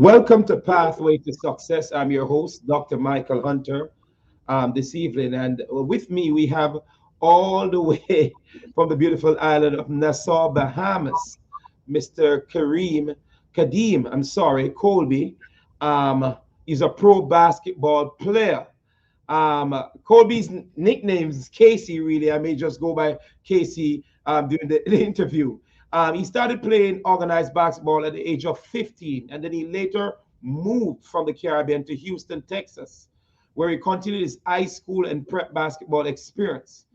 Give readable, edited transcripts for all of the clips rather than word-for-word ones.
Welcome to Pathway to Success. I'm your host, Dr. Michael Hunter, this evening. And with me, we have all the way from the beautiful island of Nassau, Bahamas, Mr. Colbey. He's a pro basketball player. Colby's nickname is Casey, really. I may just go by Casey during the interview. He started playing organized basketball at the age of 15, and then he later moved from the Caribbean to Houston, Texas, where he continued his high school and prep basketball experience.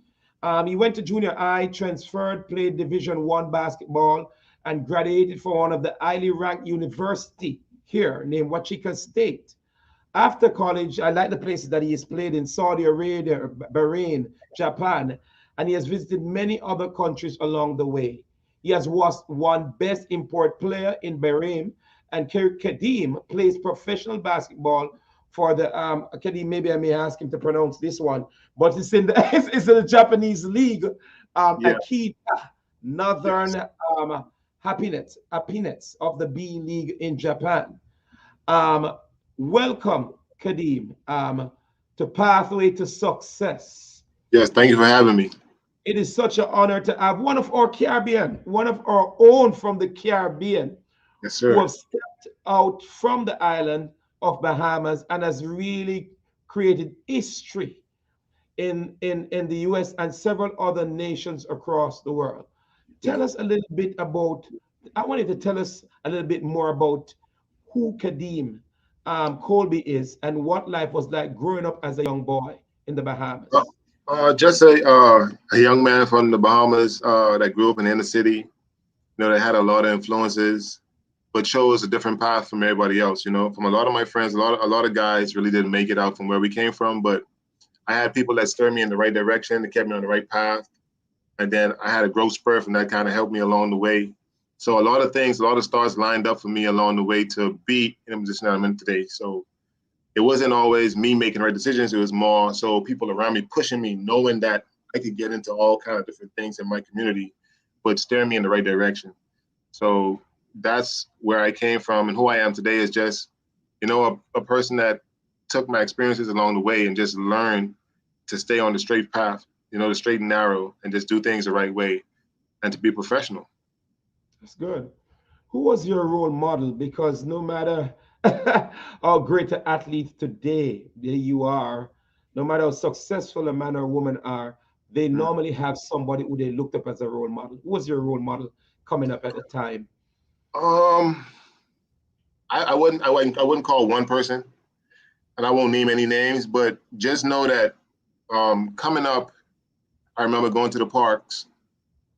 He went to junior high, transferred, played Division One basketball, and graduated from one of the highly ranked university here named Wachika State. After college, I like the places that he has played in Saudi Arabia, Bahrain, Japan, and he has visited many other countries along the way. He has won Best Import Player in Bahrain, and Kadeem plays professional basketball for the Kadeem. Maybe I may ask him to pronounce this one, but it's in the it's in the Japanese league, Yeah. Akita Northern Yes. Happiness of the B League in Japan. Um, Welcome, Kadeem, to Pathway to Success. Yes. Thank you for having me. It is such an honor to have one of our own from the Caribbean, Yes, who sir. have stepped out from the island of Bahamas and has really created history in the US and several other nations across the world. Yeah. Tell us a little bit about, I wanted to tell us a little bit more about who Kadeem Colby is and what life was like growing up as a young boy in the Uh, Bahamas. just a young man from the Bahamas that grew up in the inner city. That had a lot of influences, but chose a different path from everybody else. From a lot of my friends, a lot of guys really didn't make it out from where we came from, but I had people that steered me in the right direction, that kept me on the right path, and then I had a growth spurt, and that kind of helped me along the way. So a lot of stars lined up for me along the way to be in the position that I'm in today. So it wasn't always me making the right decisions. It was more so people around me pushing me, knowing that I could get into all kind of different things in my community, but steering me in the right direction. So that's where I came from, and who I am today is just, a person that took my experiences along the way and just learned to stay on the straight path, the straight and narrow, and just do things the right way and to be professional. That's good. Who was your role model? Because no matter how great an athlete today you are, no matter how successful a man or woman are, they Mm. normally have somebody who they looked up as a role model. Who was your role model coming up at the time? Um, I wouldn't call one person, and I won't name any names, but just know that coming up, I remember going to the parks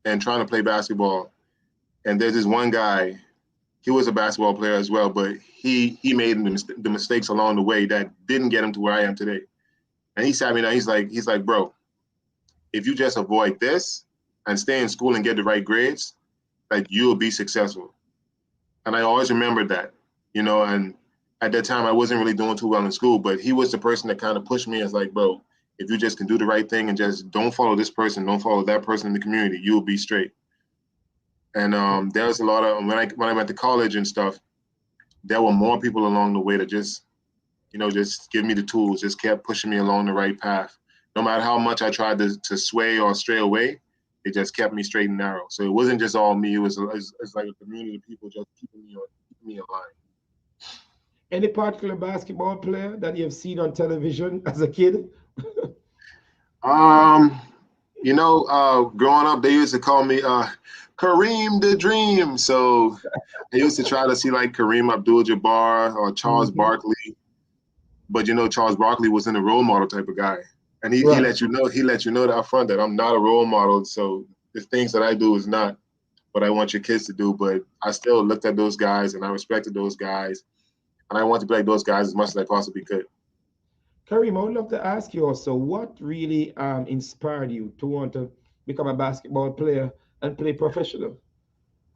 and trying to play basketball. And there's this one guy, he was a basketball player as well, but he made the mistakes along the way that didn't get him to where I am today. And he sat me down. He's like, bro, if you just avoid this and stay in school and get the right grades, like you'll be successful. And I always remembered that, and at that time I wasn't really doing too well in school, but he was the person that kind of pushed me as like, bro, if you just can do the right thing and just don't follow this person, don't follow that person in the community, you'll be straight. And there was a lot of when I went to college and stuff, there were more people along the way that just give me the tools, just kept pushing me along the right path. No matter how much I tried to sway or stray away, it just kept me straight and narrow. So it wasn't just all me. It's like a community of people just keeping me in line. Any particular basketball player that you have seen on television as a kid? Um, growing up, they used to call me Kareem the Dream. So I used to try to see like Kareem Abdul-Jabbar or Charles Mhm. Barkley. But Charles Barkley wasn't a role model type of guy. And he Right. let you know that up front that I'm not a role model. So the things that I do is not what I want your kids to do. But I still looked at those guys and I respected those guys. And I want to be like those guys as much as I possibly could. Kareem, I would love to ask you also, what really inspired you to want to become a basketball player and play professional?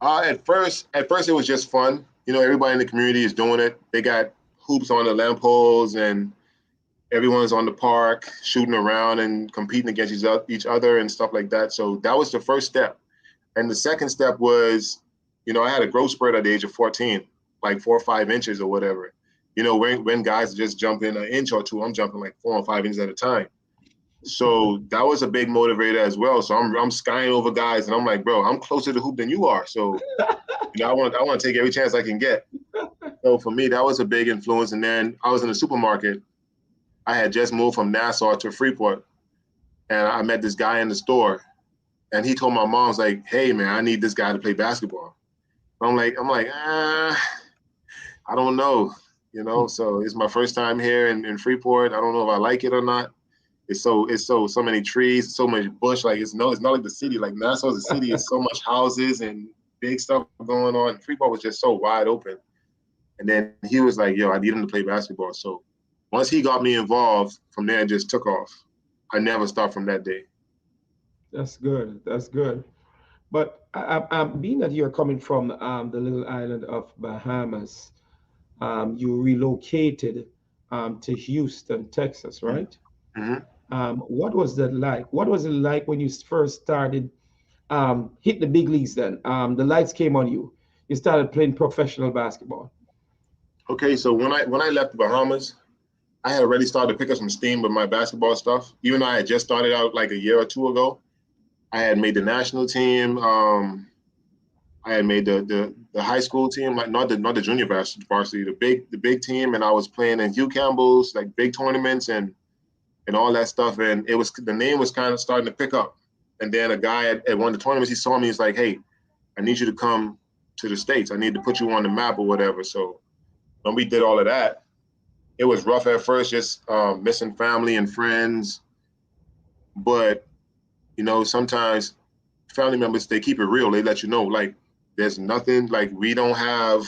At first it was just fun. Everybody in the community is doing it. They got hoops on the lampposts and everyone's on the park shooting around and competing against each other and stuff like that. So that was the first step. And the second step was, I had a growth spurt at the age of 14. like 4 or 5 inches or whatever. You know, when guys just jump in an inch or two, I'm jumping like 4 or 5 inches at a time. So that was a big motivator as well. So I'm skying over guys, and I'm like, bro, I'm closer to the hoop than you are. So you know, I want to take every chance I can get. So for me, that was a big influence. And then I was in the supermarket. I had just moved from Nassau to Freeport, and I met this guy in the store, and he told my mom's like, "Hey man, I need this guy to play basketball." I'm like, I don't know, you know. So it's my first time here in Freeport. I don't know if I like it or not. It's so many trees, so much bush. Like it's not like the city. Like Nassau's a city. It's so much houses and big stuff going on. Freeport was just so wide open. And then he was like, "Yo, I need him to play basketball." So once he got me involved, from there it just took off. I never stopped from that day. That's good. That's good. But being that you're coming from the little island of Bahamas, you relocated to Houston, Texas, right? Mm-hmm. What was that like? What was it like when you first started hit the big leagues then? The lights came on you. You started playing professional basketball. Okay, so when I left the Bahamas, I had already started to pick up some steam with my basketball stuff. Even though I had just started out like a year or two ago, I had made the national team. I had made the high school team, like not the junior varsity, the big team, and I was playing in Hugh Campbell's like big tournaments and all that stuff. And it was the name was kind of starting to pick up. And then a guy at one of the tournaments, he saw me. He's like, "Hey, I need you to come to the States. I need to put you on the map or whatever." So when we did all of that, it was rough at first, just missing family and friends. But you know, sometimes family members, they keep it real. They let you know, like, there's nothing, like, we don't have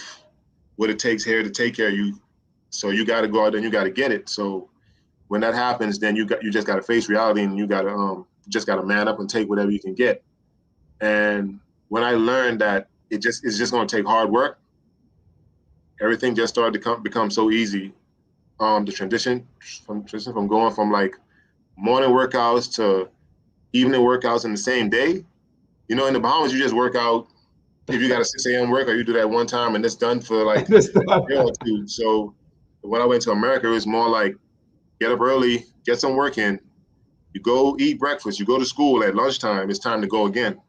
what it takes here to take care of you. So you got to go out there and you got to get it. So when that happens, then you just got to face reality, and you got to just got to man up and take whatever you can get. And when I learned that it's just going to take hard work, everything just started to become so easy. The transition from going from like morning workouts to evening workouts in the same day. You know, in the Bahamas, you just work out. If you got a 6 a.m. workout, you do that one time and it's done for like a day or two. So when I went to America, it was more like get up early, get some work in. You go eat breakfast. You go to school at lunchtime. It's time to go again.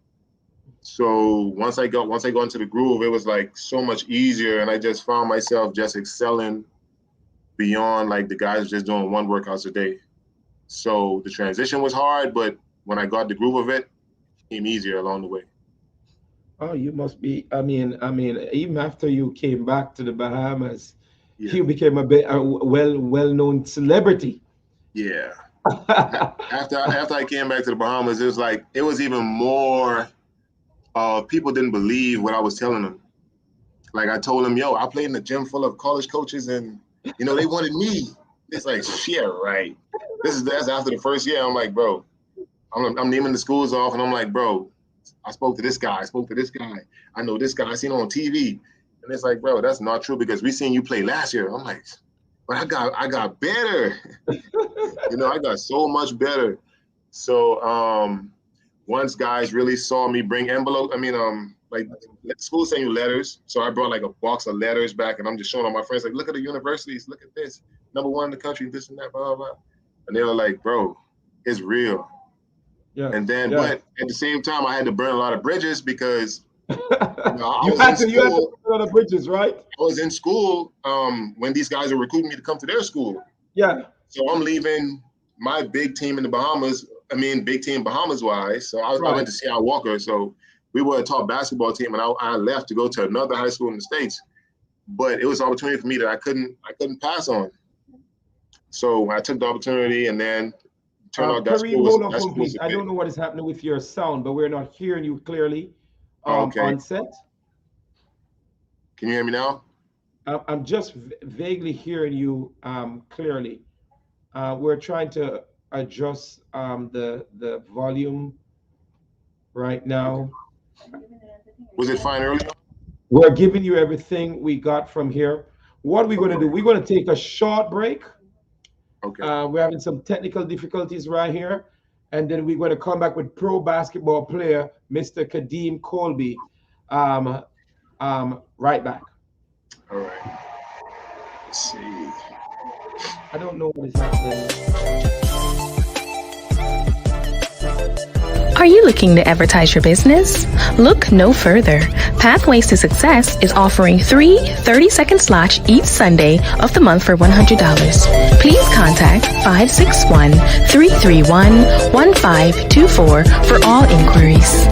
So once I got into the groove, it was like so much easier, and I just found myself just excelling beyond like the guys just doing one workouts a day. So the transition was hard, but when I got the groove of it, it came easier along the way. Oh, you must be. Even after you came back to the Bahamas, Yeah, you became a well-known celebrity. yeah. After I came back to the Bahamas, it was like it was even more. People didn't believe what I was telling them. Like I told them, "Yo, I played in a gym full of college coaches, and you know they wanted me." It's like, yeah, right. That's after the first year. I'm like, bro, I'm naming the schools off, and I'm like, bro, I spoke to this guy. I spoke to this guy. I know this guy. I seen him on TV, and it's like, bro, that's not true because we seen you play last year. I'm like, but I got better. You know, I got so much better. So once guys really saw me bring envelope, like school send you letters. So I brought like a box of letters back, and I'm just showing all my friends, like, look at the universities, look at this, #1 in the country, this and that, blah blah blah. And they were like, bro, it's real. Yes, And then, yes. but at the same time, I had to burn a lot of bridges because you know I You was had in to you had to school. put on the bridges, right? I was in school when these guys were recruiting me to come to their school. Yeah. So I'm leaving my big team in the Bahamas. I mean, big team Bahamas wise. So I went Right. to Seattle Walker. So we were a top basketball team, and I left to go to another high school in the States. But it was an opportunity for me that I couldn't pass on. So I took the opportunity, and then turned out that Kareem, school was hold on that for me, school was please. a I bit. don't know what is happening with your sound, but we're not hearing you clearly Okay, on set. can you hear me now? I'm just vaguely hearing you clearly. We're trying to adjust the volume right Okay. now. Was it fine earlier? We're giving you everything we got from here. What are we going to Okay. do? We're going to take a short break. Okay. We're having some technical difficulties right here. And then we're going to come back with pro basketball player, Mr. Kadeem Colbey. Right back. All right. Let's see. I don't know what is happening. Are you looking to advertise your business? Look no further. Pathways to Success is offering 3 30-second slots each Sunday of the month for $100. Please contact 561-331-1524 for all inquiries.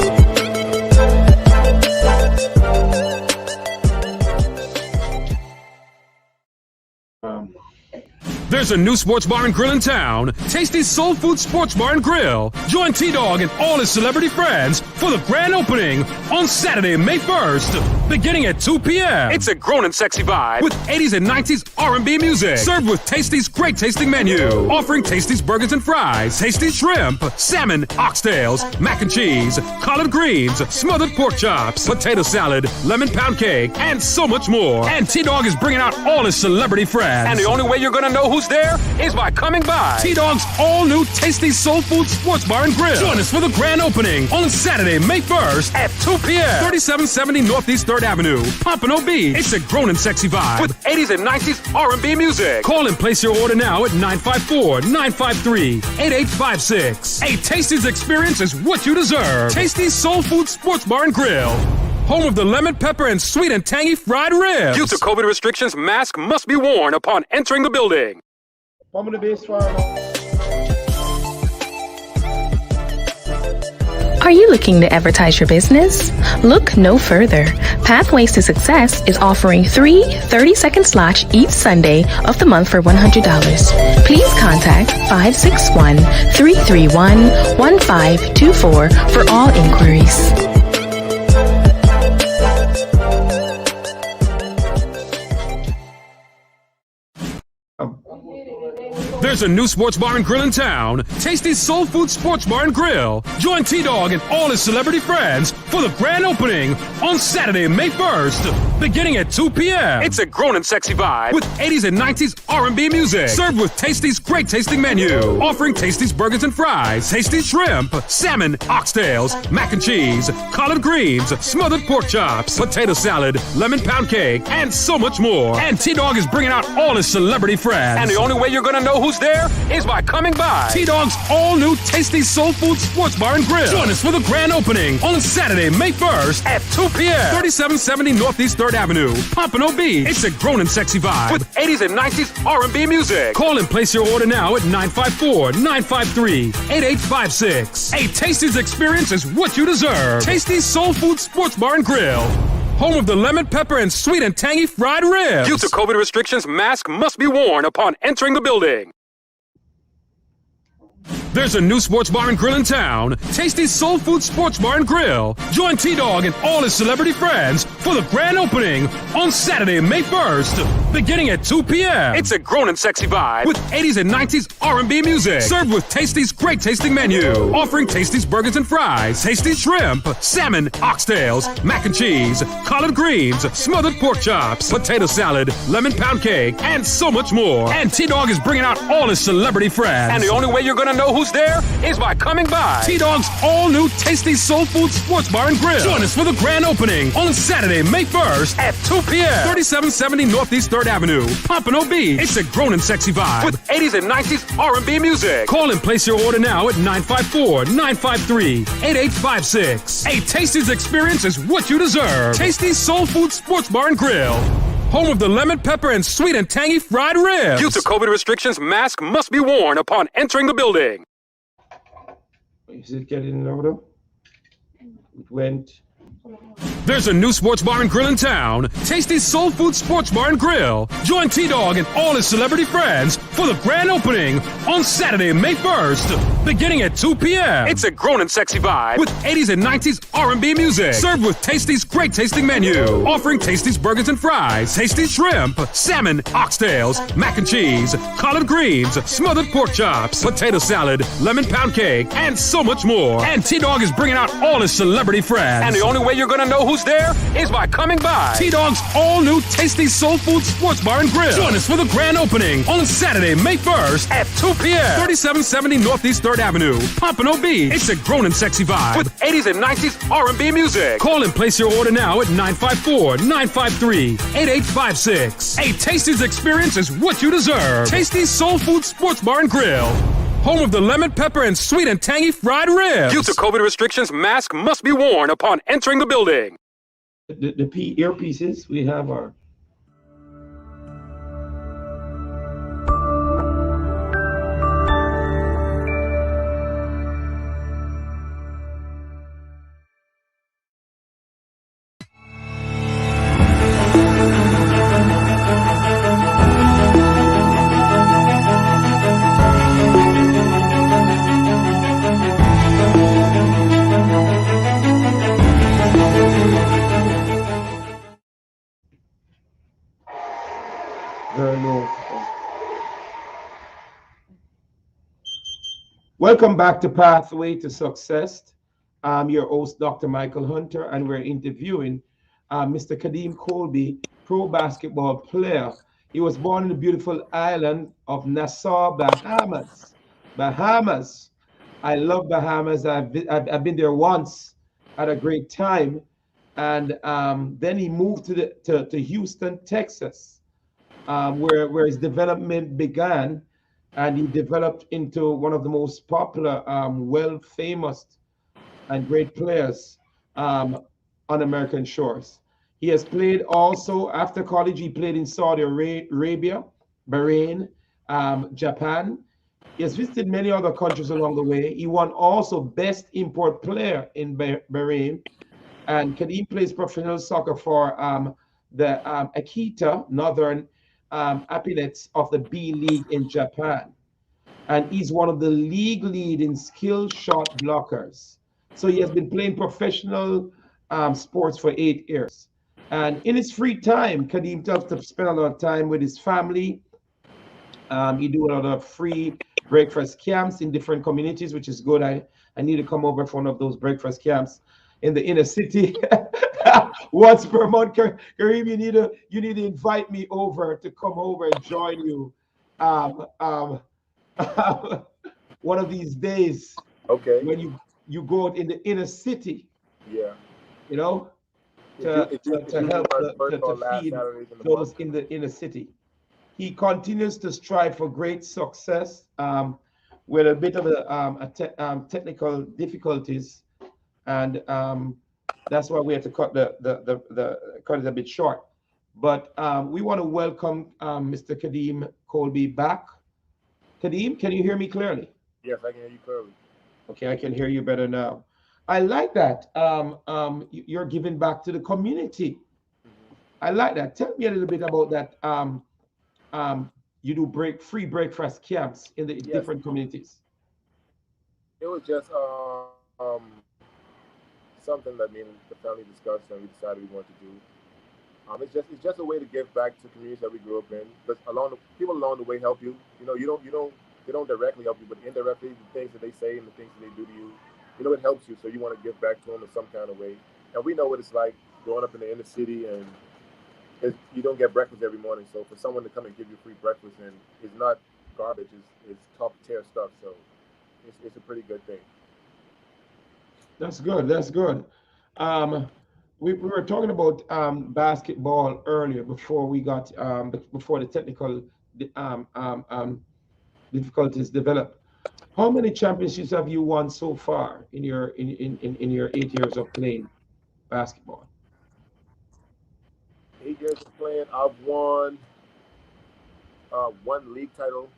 There's a new sports bar and grill in town, Tasty Soul Food Sports Bar and Grill. Join T-Dog and all his celebrity friends for the grand opening on Saturday, May 1st, beginning at 2 p.m. It's a grown and sexy vibe with 80s and 90s R&B music, served with Tasty's great tasting menu, offering Tasty's burgers and fries, Tasty's shrimp, salmon, oxtails, mac and cheese, collard greens, smothered pork chops, potato salad, lemon pound cake, and so much more. And T-Dog is bringing out all his celebrity friends. And the only way you're gonna know who's there is by coming by T-Dog's all-new Tasty Soul Food Sports Bar and Grill. Join us for the grand opening on Saturday, May 1st at 2 p.m. 3770 Northeast 3rd Avenue, Pompano Beach. It's a grown and sexy vibe with 80s and 90s R&B music. Call and place your order now at 954-953-8856. A Tasty's experience is what you deserve. Tasty Soul Food Sports Bar and Grill. Home of the lemon pepper and sweet and tangy fried ribs. Due to COVID restrictions, mask must be worn upon entering the building. From the base farm. Are you looking to advertise your business? Look no further. Pathways to Success is offering 3 30-second slots each Sunday of the month for $100. Please contact 561-331-1524 for all inquiries. There's a new sports bar and grill in town, Tasty Soul Food Sports Bar and Grill. Join T-Dog and all his celebrity friends for the grand opening on Saturday, May 1st, beginning at 2 p.m. It's a grown and sexy vibe with 80s and 90s R&B music, served with Tasty's great tasting menu, offering Tasty's burgers and fries, Tasty's shrimp, salmon, oxtails, mac and cheese, collard greens, smothered pork chops, potato salad, lemon pound cake, and so much more. And T-Dog is bringing out all his celebrity friends. And the only way you're gonna know who's there is by coming by T-Dog's all-new Tasty Soul Food Sports Bar and Grill. Join us for the grand opening on Saturday, May 1st at 2 p.m. 3770 Northeast 3rd Avenue, Pompano Beach. It's a grown and sexy vibe with 80s and 90s R&B music. Call and place your order now at 954-953-8856. A Tasty's experience is what you deserve. Tasty Soul Food Sports Bar and Grill. Home of the lemon pepper and sweet and tangy fried ribs. Due to COVID restrictions, mask must be worn upon entering the building. There's a new sports bar and grill in town, Tasty Soul Food Sports Bar and Grill. Join T-Dog and all his celebrity friends for the grand opening on Saturday, May 1st, beginning at 2 p.m. It's a grown and sexy vibe with 80s and 90s R&B music, served with Tasty's great tasting menu, offering Tasty's burgers and fries, Tasty's shrimp, salmon, oxtails, mac and cheese, collard greens, smothered pork chops, potato salad, lemon pound cake, and so much more. And T-Dog is bringing out all his celebrity friends. And the only way you're gonna know who's there is by coming by T-Dog's all-new Tasty Soul Food Sports Bar and Grill. Join us for the grand opening on Saturday, May 1st at 2 p.m. 3770 Northeast 3rd Avenue, Pompano Beach. It's a grown and sexy vibe with 80s and 90s R&B music. Call and place your order now at 954-953-8856. A Tasty's experience is what you deserve. Tasty Soul Food Sports Bar and Grill. Home of the lemon pepper and sweet and tangy fried ribs. Due to COVID restrictions, mask must be worn upon entering the building. Is it getting louder? It went. There's a new sports bar and grill in town, Tasty Soul Food Sports Bar and Grill. Join T-Dog and all his celebrity friends for the grand opening on Saturday, May 1st, beginning at 2 p.m. It's a grown and sexy vibe with 80s and 90s R&B music, served with Tasty's great tasting menu, offering Tasty's burgers and fries, Tasty's shrimp, salmon, oxtails, mac and cheese, collard greens, smothered pork chops, potato salad, lemon pound cake, and so much more. And T-Dog is bringing out all his celebrity friends. And the only way way you're gonna know who's there is by coming by T-Dog's all-new tasty soul food sports bar and grill. Join us for the grand opening on Saturday, May 1st at 2 p.m. 3770 Northeast 3rd Avenue, Pompano Beach. It's a grown and sexy vibe with 80s and 90s R&B music. Call and place your order now at 954-953-8856. A Tasty's experience is what you deserve. Tasty's Soul Food Sports Bar and Grill. Home of the lemon pepper and sweet and tangy fried ribs. Due to COVID restrictions, mask must be worn upon entering the building. The earpieces, we have our... Welcome back to Pathway to Success. I'm your host, Dr. Michael Hunter, and we're interviewing Mr. Kadeem Colbey, pro basketball player. He was born in the beautiful island of Nassau, Bahamas. Bahamas. I love Bahamas. I've been there once, had a great time, and then he moved to Houston, Texas, where his development began. And he developed into one of the most popular, well-famous and great players on American shores. He has played also, after college, he played in Saudi Arabia, Bahrain, Japan. He has visited many other countries along the way. He won also Best Import Player in Bahrain. And Kadeem plays professional soccer for the Akita Northern affiliates of the B League in Japan, and he's one of the league leading skill shot blockers. So he has been playing professional sports for 8 years, and in his free time, Kadeem loves to spend a lot of time with his family. He do a lot of free breakfast camps in different communities, which is good. I need to come over for one of those breakfast camps in the inner city. Once per month. Kareem, you need to invite me over to come over and join you one of these days. Okay. When you go in the inner city. Yeah. You know, to help to feed those in the inner city. He continues to strive for great success with a bit of technical difficulties, and that's why we had to cut cut it a bit short. But we want to welcome Mr. Kadeem Colbey back. Kadeem, can you hear me clearly? Yes, I can hear you clearly. Okay, I can hear you better now. I like that. You're giving back to the community. Mm-hmm. I like that. Tell me a little bit about that. You do free breakfast camps in the different communities. It was just something that me and the family discussed, and we decided we wanted to do. It's just a way to give back to communities that we grew up in. Because people along the way help you. You know, they don't directly help you, but indirectly, the things that they say and the things that they do to you, you know, it helps you. So you want to give back to them in some kind of way. And we know what it's like growing up in the inner city, and you don't get breakfast every morning. So for someone to come and give you free breakfast, and it's not garbage, it's top tier stuff. So it's a pretty good thing. That's good. That's good. We were talking about basketball earlier before we got before the technical difficulties developed. How many championships have you won so far in your 8 years of playing basketball? 8 years of playing, I've won one league title.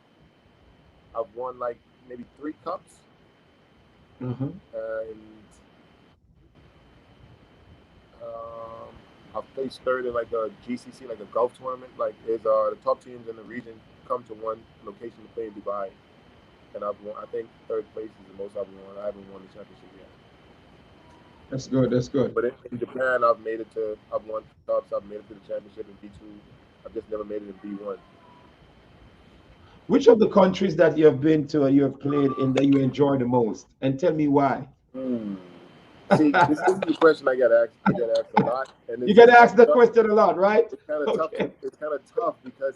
I've won like maybe 3 cups. Mm-hmm. And I've placed third in like a GCC, like a golf tournament. Like the top teams in the region come to one location to play in Dubai, and I've won. I think third place is the most I've won. I haven't won the championship yet. That's good. That's good. But in Japan, I've won cups. I've made it to the championship in B2. I've just never made it in B1. Which of the countries that you have been to or you have played in that you enjoy the most, and tell me why? See, this is the question I get asked. I get asked a lot, and You get asked the question a lot, right? It's kind of tough. Okay. It's kind of tough because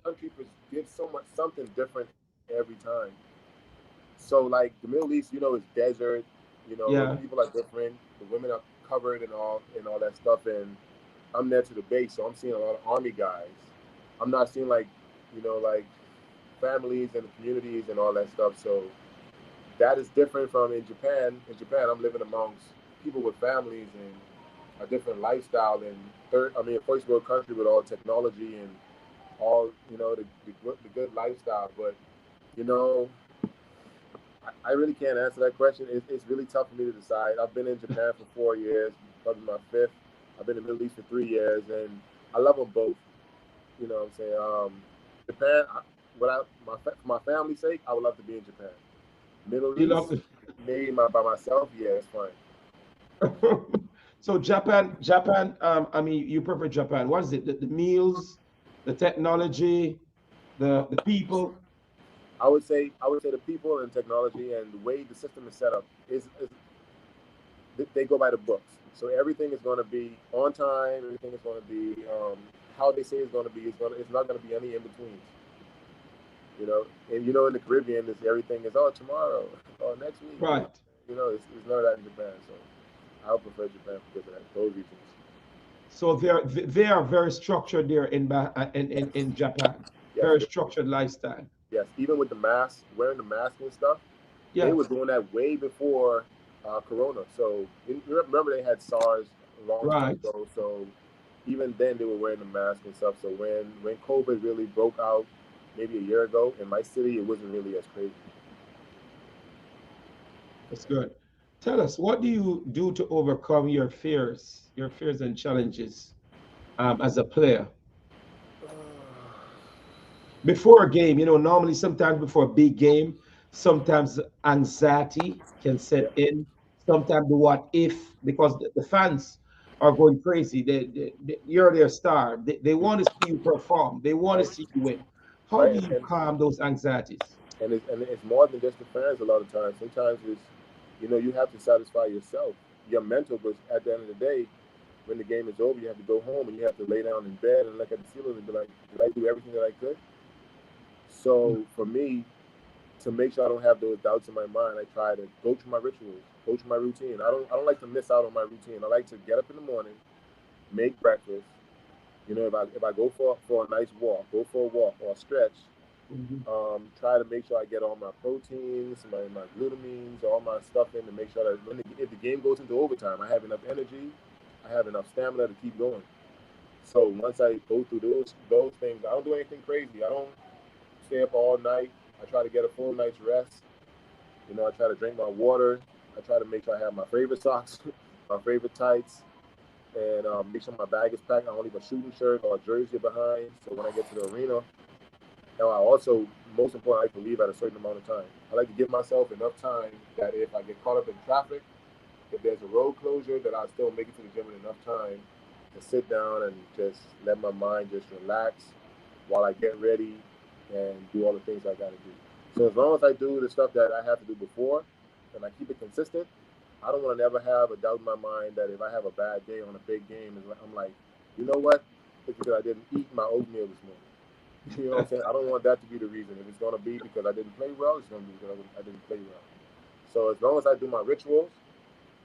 countries give so much something different every time. So like the Middle East, is desert. Yeah. The people are different. The women are covered and all that stuff. And I'm there to the base, so I'm seeing a lot of army guys. I'm not seeing like families and the communities and all that stuff. So that is different from in Japan. In Japan, I'm living amongst people with families and a different lifestyle and a first world country with all technology and all the good lifestyle. But I really can't answer that question. It's really tough for me to decide. I've been in Japan for 4 years, probably my fifth. I've been in the Middle East for 3 years, and I love them both. You know what I'm saying? Japan, for my family's sake, I would love to be in Japan. Middle East, maybe by myself, yeah, it's fine. So Japan. You prefer Japan. What is it? The meals, the technology, the people. I would say the people and technology and the way the system is set up is they go by the books. So everything is going to be on time. Everything is going to be how they say it's going to be. It's not going to be any in betweens. And in the Caribbean, everything is tomorrow or next week. Right. It's none of that in Japan. So I would prefer Japan because of those reasons. So they are very structured there in Japan. Yes, very structured lifestyle. Yes, even with the mask, wearing the mask and stuff, they were doing that way before Corona. So remember they had SARS a long time ago. So even then they were wearing the mask and stuff. So when COVID really broke out, maybe a year ago in my city, it wasn't really as crazy. That's good. Tell us, what do you do to overcome your fears and challenges as a player? Before a game, normally sometimes before a big game, sometimes anxiety can set in. Sometimes the what if, because the fans are going crazy. You're their star. They want to see you perform. They want to see you win. How do you calm those anxieties? And it's more than just the fans a lot of times. Sometimes it's, you have to satisfy yourself, your mental, but at the end of the day, when the game is over, you have to go home and you have to lay down in bed and look at the ceiling and be like, did I do everything that I could? So for me, to make sure I don't have those doubts in my mind, I try to go through my rituals, go through my routine. I don't like to miss out on my routine. I like to get up in the morning, make breakfast. If I go for a nice walk, go for a walk or a stretch, try to make sure I get all my proteins, my glutamines, all my stuff in to make sure that if the game goes into overtime, I have enough energy, I have enough stamina to keep going. So once I go through those things, I don't do anything crazy. I don't stay up all night. I try to get a full night's rest. I try to drink my water. I try to make sure I have my favorite socks, my favorite tights, and make sure my bag is packed. I don't leave a shooting shirt or a jersey behind. So when I get to the arena, now I also, most important, I like to leave at a certain amount of time. I like to give myself enough time that if I get caught up in traffic, if there's a road closure, that I'll still make it to the gym in enough time to sit down and just let my mind just relax while I get ready and do all the things I got to do. So as long as I do the stuff that I have to do before and I keep it consistent, I don't want to never have a doubt in my mind that if I have a bad day on a big game, I'm like, you know what? It's because I didn't eat my oatmeal this morning. You know what I'm saying? I don't want that to be the reason. If it's going to be because I didn't play well, it's going to be because I didn't play well. So as long as I do my rituals,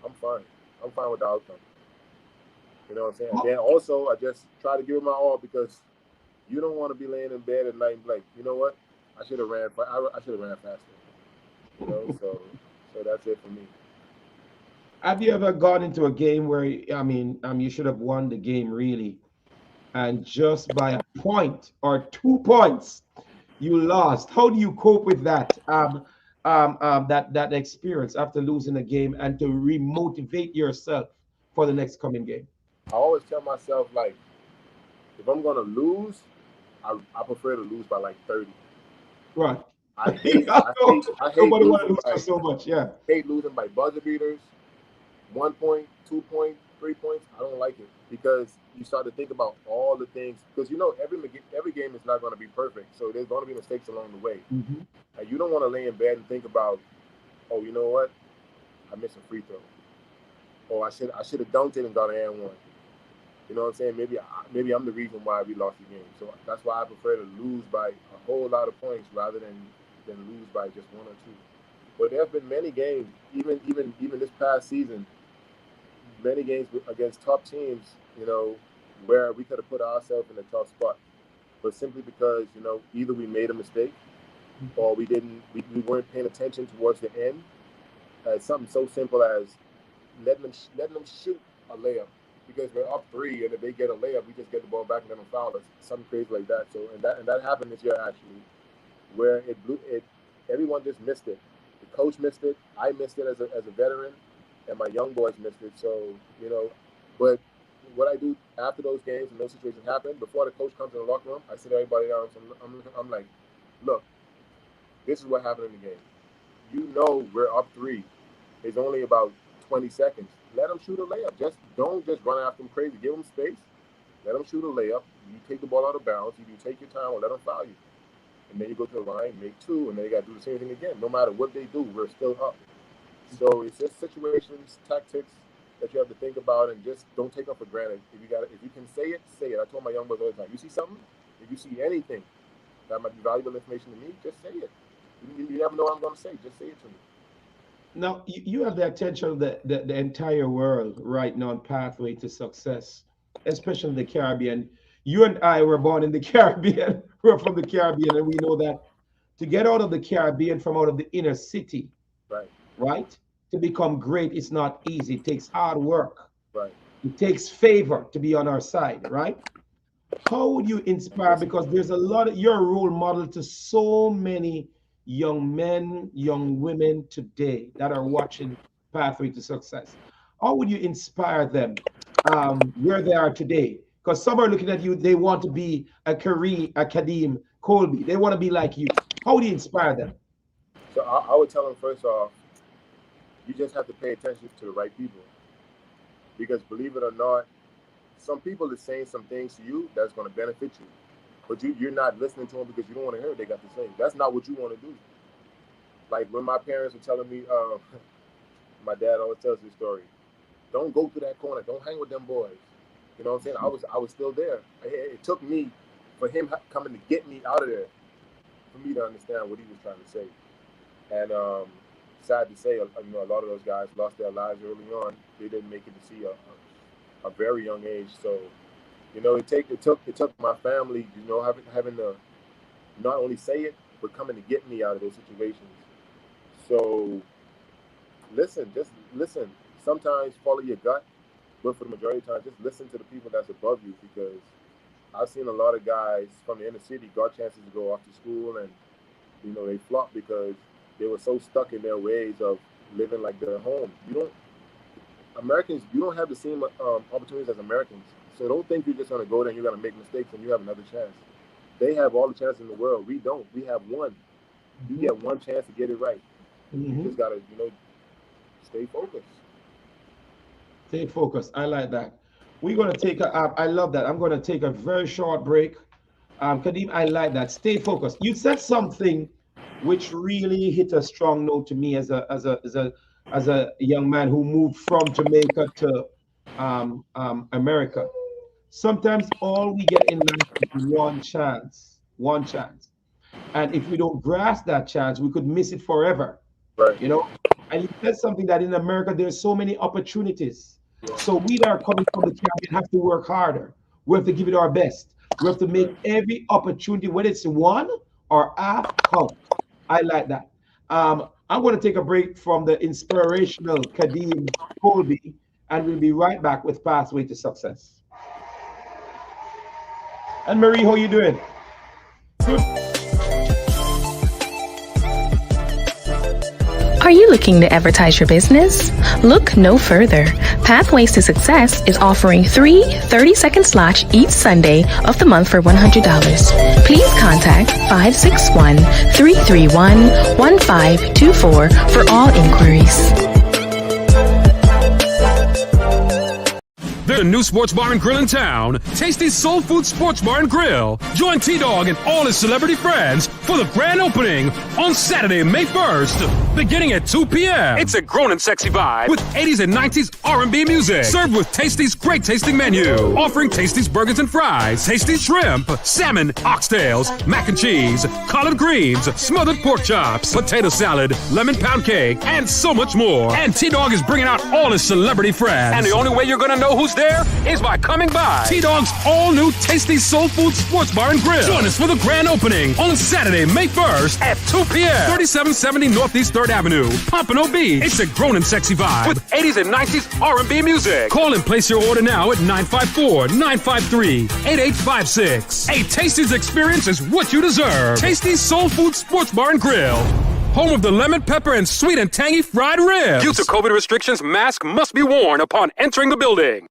I'm fine. I'm fine with the outcome. You know what I'm saying? And then also, I just try to give it my all because you don't want to be laying in bed at night and be like, you know what? I should have ran faster. So that's it for me. Have you ever gone into a game where you should have won the game really, and just by a point or 2 points you lost? How do you cope with that that experience after losing a game and to remotivate yourself for the next coming game? I always tell myself, like, if I'm gonna lose, I prefer to lose by like 30. Right. I hate Nobody want to lose by so much. Yeah. I hate losing by buzzer beaters, 1 point, 2 point, 3 points. I don't like it because you start to think about all the things. Because every game is not going to be perfect, so there's going to be mistakes along the way. Mm-hmm. And you don't want to lay in bed and think about, oh, you know what? I missed a free throw. or I should have dunked it and got an and one. You know what I'm saying? Maybe I'm the reason why we lost the game. So that's why I prefer to lose by a whole lot of points rather than lose by just one or two. But there have been many games, even this past season, many games against top teams, you know, where we could have put ourselves in a tough spot. But simply because, you know, either we made a mistake or we weren't paying attention towards the end. Something so simple as letting them shoot a layup. Because we're up 3, and if they get a layup, we just get the ball back and let them foul us. Something crazy like that. So and that happened this year actually, where everyone just missed it. The coach missed it. I missed it as a veteran, and my young boys missed it. So, you know, but what I do after those games and those situations happen, before the coach comes in the locker room, I sit everybody down. So I'm like, look, this is what happened in the game. You know, we're up 3. It's only about 20 seconds. Let them shoot a layup. Don't run after them crazy. Give them space. Let them shoot a layup. You take the ball out of bounds. You take your time or let them foul you. And then you go to the line, make 2, and then you got to do the same thing again. No matter what they do, we're still up. So it's just situations, tactics that you have to think about, and just don't take them for granted. If you can say it, say it. I told my young boys all the time, you see something? If you see anything that might be valuable information to me, just say it. You never know what I'm going to say. Just say it to me. Now, you have the attention of the entire world right now on pathway to success, especially in the Caribbean. You and I were born in the Caribbean. We're from the Caribbean, and we know that to get out of the Caribbean, from out of the inner city, right, to become great, it's not easy. It takes hard work. Right. It takes favor to be on our side, right? How would you inspire? Because there's a lot of, you're a role model to so many young men, young women today that are watching Pathway to Success. How would you inspire them where they are today? Because some are looking at you, they want to be a Kadeem Colbey. They want to be like you. How would you inspire them? So I would tell them, first off, you just have to pay attention to the right people. Because believe it or not, some people are saying some things to you that's going to benefit you. But you're not listening to them because you don't want to hear what they got to say. That's not what you want to do. Like when my parents were telling me, my dad always tells this story, don't go to that corner. Don't hang with them boys. You know what I'm saying? I was still there. It took me, for him coming to get me out of there, for me to understand what he was trying to say. And sad to say, you know, a lot of those guys lost their lives early on. They didn't make it to see a very young age. So, you know, it took my family, you know, having to not only say it, but coming to get me out of those situations. So just listen. Sometimes follow your gut, but for the majority of the time, just listen to the people that's above you, because I've seen a lot of guys from the inner city got chances to go off to school, and, you know, they flopped because they were so stuck in their ways of living like their home. You don't have the same opportunities as Americans. So don't think you're just going to go there and you're going to make mistakes and you have another chance. They have all the chances in the world. We don't. We have one. You get one chance to get it right. You just got to, you know, stay focused. Stay focused. I like that. We're going to take I love that. I'm going to take a very short break. Kadeem, I like that. Stay focused. You said something which really hit a strong note to me as a young man who moved from Jamaica to America. Sometimes all we get in life is one chance. And if we don't grasp that chance, we could miss it forever. Right. You know? And you said something that in America, there's so many opportunities. Yeah. So we that are coming from the Caribbean have to work harder. We have to give it our best. We have to make every opportunity, whether it's one or half, count. I like that. I'm going to take a break from the inspirational Kadeem Colbey, and we'll be right back with Pathway to Success. And Marie, how you doing? Good. Are you looking to advertise your business? Look no further. Pathways to Success is offering 3 30-second slots each Sunday of the month for $100. Please contact 561-331-1524 for all inquiries. There's a new sports bar and grill in town, Tasty's Soul Food Sports Bar and Grill. Join T-Dog and all his celebrity friends for the grand opening on Saturday, May 1st, beginning at 2 p.m. It's a grown and sexy vibe with 80s and 90s R&B music, served with Tasty's great tasting menu, offering Tasty's burgers and fries, Tasty's shrimp, salmon, oxtails, mac and cheese, collard greens, smothered pork chops, potato salad, lemon pound cake, and so much more. And T-Dog is bringing out all his celebrity friends. And the only way you're going to know who's there is by coming by T-Dog's all-new Tasty Soul Food Sports Bar and Grill. Join us for the grand opening on Saturday, May 1st at 2 p.m. 3770 Northeast 3rd Avenue, Pompano Beach. It's a grown and sexy vibe with 80s and 90s R&B music. Call and place your order now at 954-953-8856. A Tasty's experience is what you deserve. Tasty Soul Food Sports Bar and Grill. Home of the lemon pepper and sweet and tangy fried ribs. Due to COVID restrictions, mask must be worn upon entering the building.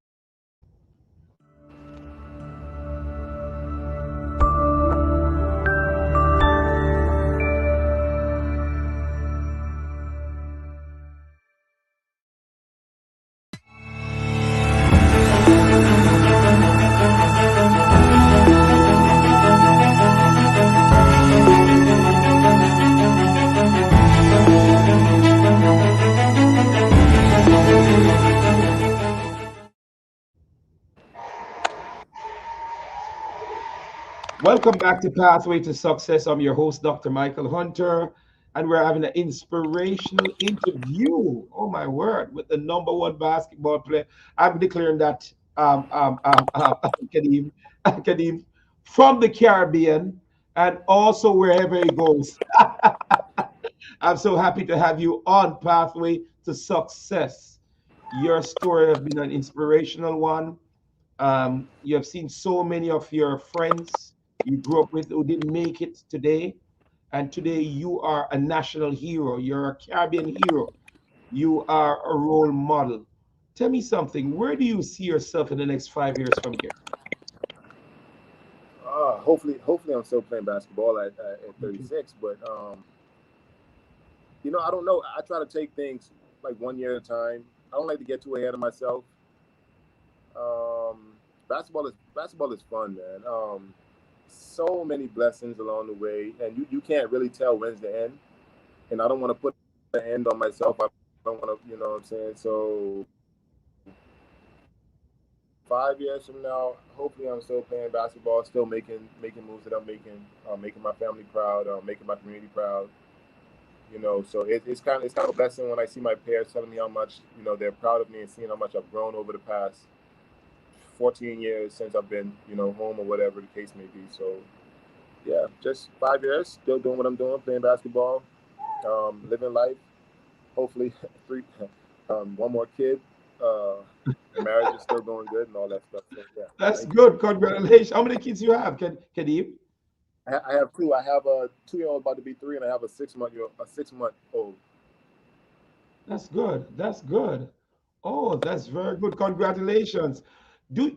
Welcome back to Pathway to Success. I'm your host, Dr. Michael Hunter, and we're having an inspirational interview. Oh my word, with the #1 basketball player. I'm declaring that Kadeem from the Caribbean and also wherever he goes. I'm so happy to have you on Pathway to Success. Your story has been an inspirational one. You have seen so many of your friends you grew up with who didn't make it today, and today you are a national hero. You're a Caribbean hero. You are a role model. Tell me something. Where do you see yourself in the next 5 years from here? Hopefully I'm still playing basketball at 36. But I don't know. I try to take things like 1 year at a time. I don't like to get too ahead of myself. Basketball is fun, man. So many blessings along the way, and you can't really tell when's the end. And I don't want to put the end on myself. I don't want to, you know what I'm saying? So 5 years from now, hopefully I'm still playing basketball, still making moves that I'm making my family proud, making my community proud. So it's kind of a blessing when I see my parents telling me how much, they're proud of me and seeing how much I've grown over the past 14 years since I've been, home or whatever the case may be. So, yeah, just 5 years, still doing what I'm doing, playing basketball, living life. Hopefully, one more kid. Marriage is still going good and all that stuff. So, yeah. That's good. Congratulations. How many kids you have, Kadeem? I have two. I have a 2-year-old about to be 3, and I have a 6-month-old. That's good. That's good. Oh, that's very good. Congratulations. Do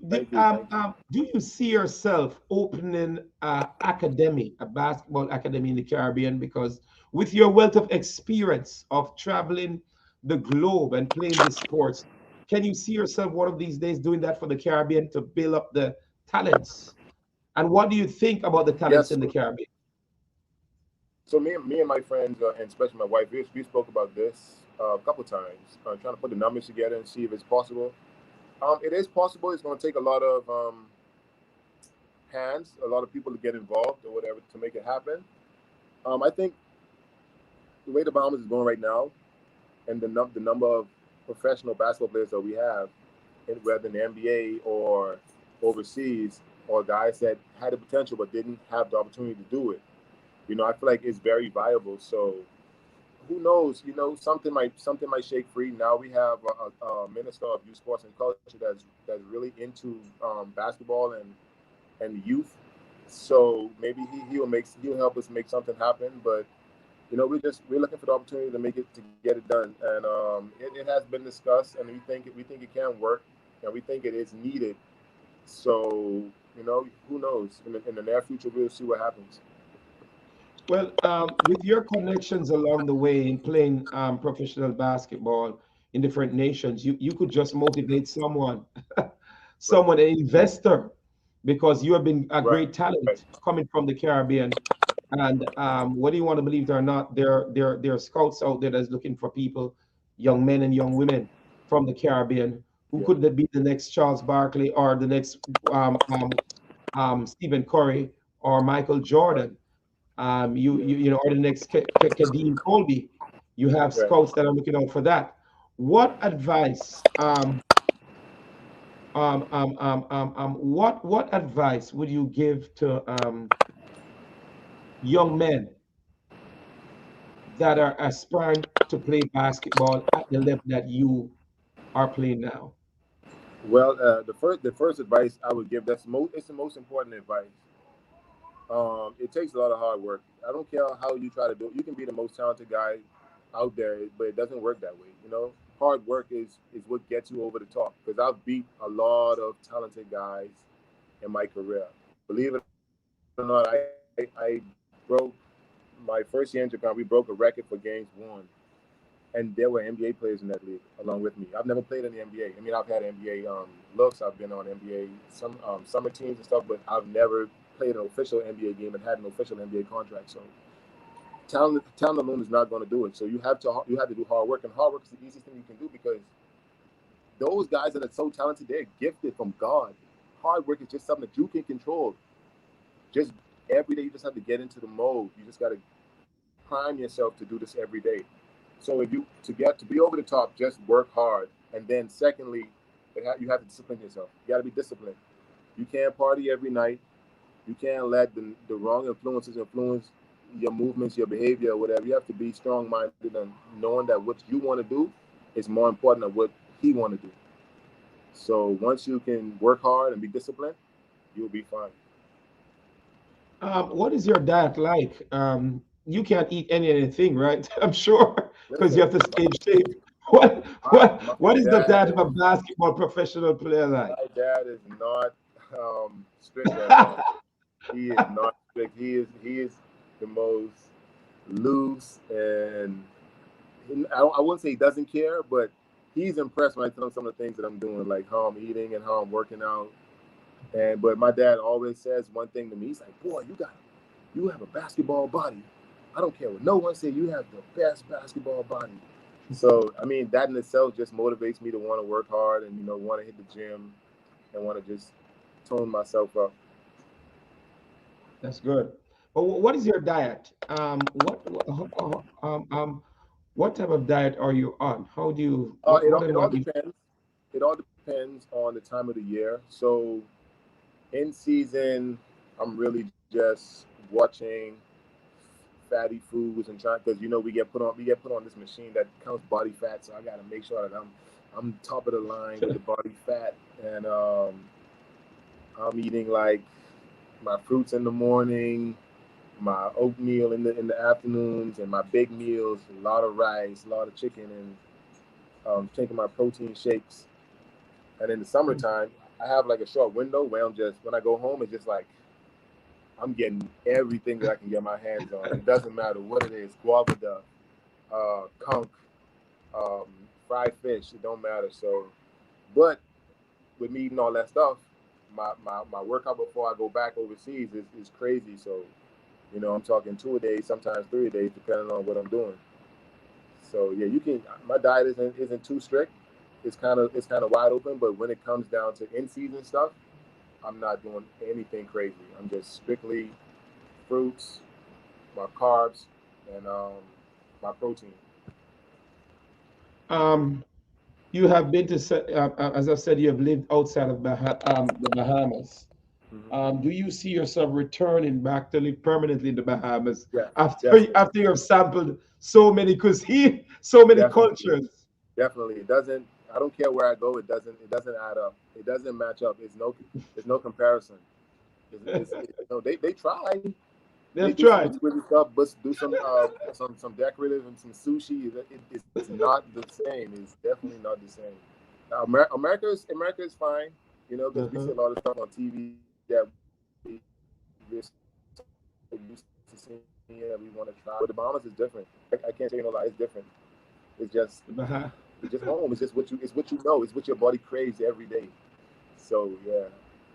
you see yourself opening a basketball academy in the Caribbean? Because with your wealth of experience of traveling the globe and playing these sports, can you see yourself one of these days doing that for the Caribbean to build up the talents? And what do you think about the talents in the Caribbean? So me and my friends, and especially my wife, we spoke about this a couple times, trying to put the numbers together and see if it's possible. It is possible. It's going to take a lot of hands, a lot of people to get involved or whatever to make it happen. I think the way the Bahamas is going right now, and the number of professional basketball players that we have, whether in the NBA or overseas, or guys that had the potential but didn't have the opportunity to do it, I feel like it's very viable. So who knows? Something might shake free. Now we have a minister of youth sports and culture that's really into basketball and youth. So maybe he'll help us make something happen. But we're looking for the opportunity to get it done. And it has been discussed, and we think it can work, and we think it is needed. So who knows? In the near future, we'll see what happens. Well, with your connections along the way in playing professional basketball in different nations, you could just motivate someone someone, an investor, because you have been a Right. great talent coming from the Caribbean. And whether you want to believe it or not, there are scouts out there that's looking for people, young men and young women from the Caribbean who Yeah. could be the next Charles Barkley or the next Stephen Curry or Michael Right. Jordan. You know, or the next Kadeem Colbey. You have Right. scouts that are looking out for that. What advice? What advice would you give to young men that are aspiring to play basketball at the level that you are playing now? Well, the first advice I would give, it's the most important advice. It takes a lot of hard work. I don't care how you try to do it. You can be the most talented guy out there, but it doesn't work that way. Hard work is what gets you over the top. Because I've beat a lot of talented guys in my career. Believe it or not, I broke my first year in Japan. We broke a record for games won, and there were NBA players in that league along with me. I've never played in the NBA. I mean, I've had NBA looks. I've been on NBA summer teams and stuff, but I've never played an official NBA game and had an official NBA contract. So talent alone is not going to do it. So you have to do hard work, and hard work is the easiest thing you can do because those guys that are so talented, they're gifted from God. Hard work is just something that you can control. Just every day, you just have to get into the mode. You just got to prime yourself to do this every day. So if you to be over the top, just work hard, and then secondly, you have to discipline yourself. You got to be disciplined. You can't party every night. You can't let the wrong influences influence your movements, your behavior, or whatever. You have to be strong-minded and knowing that what you want to do is more important than what he want to do. So once you can work hard and be disciplined, you'll be fine. What is your diet like? You can't eat anything, right? I'm sure, because you Listen, have to stay in shape. What my what is the diet of dad, a basketball professional player like? my dad is not strict at all. He is not strict. He is the most loose, and I wouldn't say he doesn't care, but he's impressed when I tell him some of the things that I'm doing, like how I'm eating and how I'm working out. But my dad always says one thing to me. He's like, "Boy, you have a basketball body. I don't care what no one say. You have the best basketball body." So I mean, that in itself just motivates me to want to work hard and want to hit the gym and want to just tone myself up. That's good. But what is your diet? What type of diet are you on? How do you It what all and it all what do you depends. It all depends on the time of the year. So in season, I'm really just watching fatty foods and trying because we get put on this machine that counts body fat. So I got to make sure that I'm top of the line with the body fat, and I'm eating like my fruits in the morning, my oatmeal in the afternoons, and my big meals, a lot of rice, a lot of chicken, and taking my protein shakes. And in the summertime, I have like a short window where when I go home, it's just like I'm getting everything that I can get my hands on. It doesn't matter what it is, guava duck, conch, um, fried fish, it don't matter. So, but with me eating all that stuff, my workout before I go back overseas is crazy. So, I'm talking 2 a day, sometimes 3 a day, depending on what I'm doing. So yeah, you can. My diet isn't too strict. It's kind of wide open. But when it comes down to in season stuff, I'm not doing anything crazy. I'm just strictly fruits, my carbs, and my protein. um you have been to as I said, you have lived outside of the Bahamas. Mm-hmm. Do you see yourself returning back to live permanently in the Bahamas Yeah, after definitely, after you have sampled so many cuisine, so many definitely, cultures? definitely. It doesn't. I don't care where I go. It doesn't add up. It doesn't match up. There's no comparison. They try. They They've do some tried. exquisite stuff, but do some decorative and some sushi. It's not the same. It's definitely not the same. America is fine, because we see Uh-huh. a lot of stuff on TV that we're so used to seeing that we want to try. But the Bahamas is different. I can't say no lie. It's different. It's just The Bah- it's just home. It's just what you know. It's what your body craves every day. So yeah,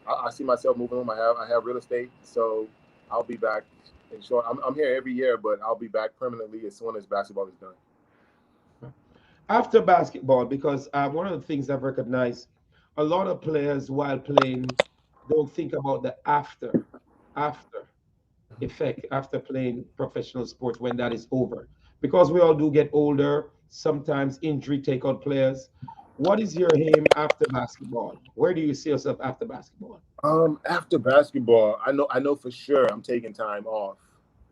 I see myself moving on. I have real estate, so I'll be back. In short, I'm here every year, but I'll be back permanently as soon as basketball is done. After basketball, because one of the things I've recognized, a lot of players while playing don't think about the after effect after playing professional sports when that is over. Because we all do get older, sometimes injury take out players. What is your aim after basketball? Where do you see yourself after basketball? After basketball, I know for sure I'm taking time off.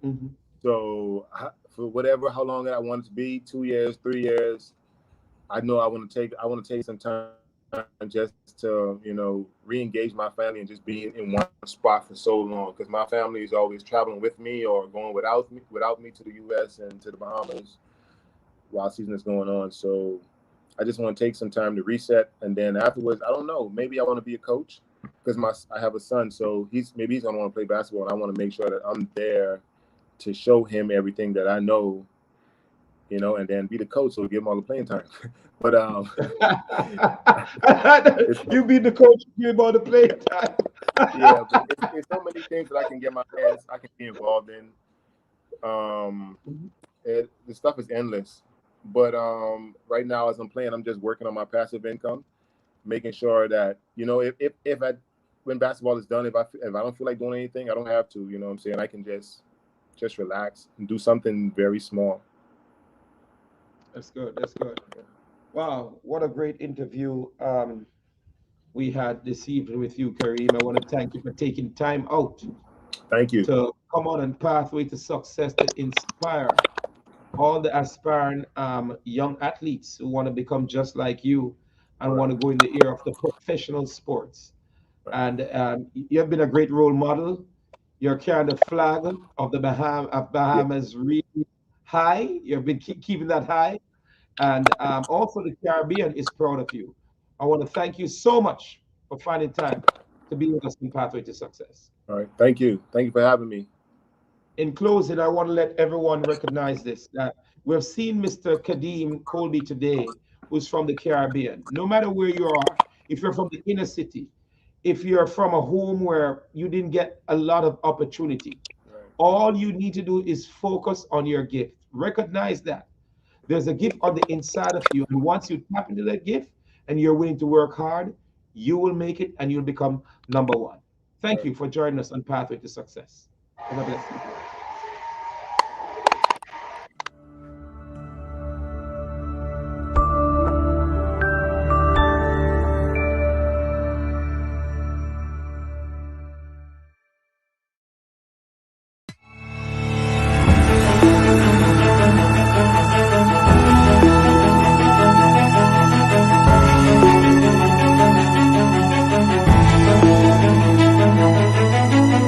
Hmm. So for whatever, how long I want it to be, 2 years, 3 years, I know I want to take some time just to, re-engage my family and just be in one spot for so long, because my family is always traveling with me or going without me to the U.S. and to the Bahamas while season is going on. So I just want to take some time to reset, and then afterwards, I don't know, maybe I want to be a coach because I have a son, so he's gonna want to play basketball, and I want to make sure that I'm there to show him everything that I know, and then be the coach, so give him all the playing time. But it's You be the coach, you about to play time. yeah, but it's so many things that I can be involved in. Um, the stuff is endless. But right now, as I'm playing, I'm just working on my passive income, making sure that if I when basketball is done, if I don't feel like doing anything, I don't have to. You know what I'm saying? I can just relax and do something very small. That's good. That's good. Wow, what a great interview we had this evening with you, Kareem. I want to thank you for taking time out Thank you. to come on and pathway to success to inspire all the aspiring young athletes who want to become just like you and want Right, to go in the era of the professional sports. right. And you have been a great role model. You're carrying the flag of the Yeah, Bahamas really high. You've been keeping that high. And also, the Caribbean is proud of you. I want to thank you so much for finding time to be with us in Pathway to Success. all right. Thank you. Thank you for having me. In closing, I want to let everyone recognize this that we've seen Mr. Kadeem Colbey today, who's from the Caribbean. No matter where you are, if you're from the inner city, if you're from a home where you didn't get a lot of opportunity, Right. all you need to do is focus on your gift. Recognize that. There's a gift on the inside of you. And once you tap into that gift and you're willing to work hard, you will make it and you'll become number one. Thank Right. you for joining us on Pathway to Success. Have a blessed day.